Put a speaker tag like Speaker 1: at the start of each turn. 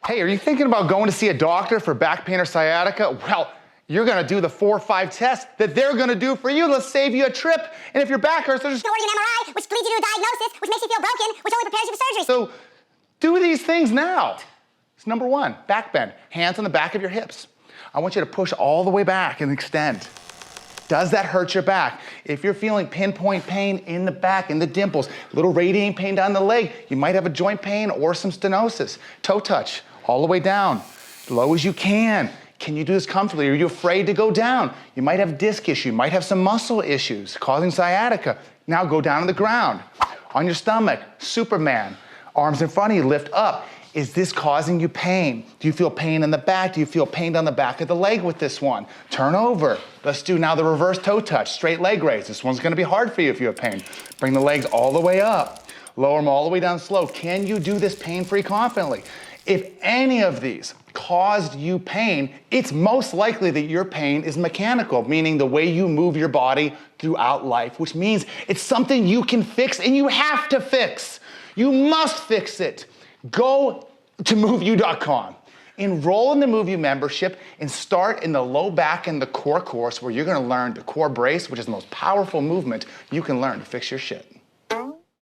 Speaker 1: Hey, are you thinking about going to see a doctor for back pain or sciatica? Well, you're gonna do the 4 or 5 tests that they're gonna do for you. Let's save you a trip. And if your back hurts, they're just
Speaker 2: gonna order you an MRI, which leads you to a diagnosis, which makes you feel broken, which only prepares you for surgery.
Speaker 1: So do these things now. It's number 1, back bend. Hands on the back of your hips. I want you to push all the way back and extend. Does that hurt your back? If you're feeling pinpoint pain in the back, in the dimples, little radiating pain down the leg, you might have a joint pain or some stenosis. Toe touch, all the way down, as low as you can. Can you do this comfortably? Are you afraid to go down? You might have disc issue, you might have some muscle issues causing sciatica. Now go down to the ground. On your stomach, Superman, arms in front of you, lift up. Is this causing you pain? Do you feel pain in the back? Do you feel pain down the back of the leg with this one? Turn over. Let's do now the reverse toe touch, straight leg raise. This one's gonna be hard for you if you have pain. Bring the legs all the way up. Lower them all the way down slow. Can you do this pain-free confidently? If any of these caused you pain, it's most likely that your pain is mechanical, meaning the way you move your body throughout life, which means it's something you can fix and you have to fix. You must fix it. Go to MoveU.com, enroll in the MoveU membership, and start in the low back and the core course where you're gonna learn the core brace, which is the most powerful movement you can learn to fix your shit.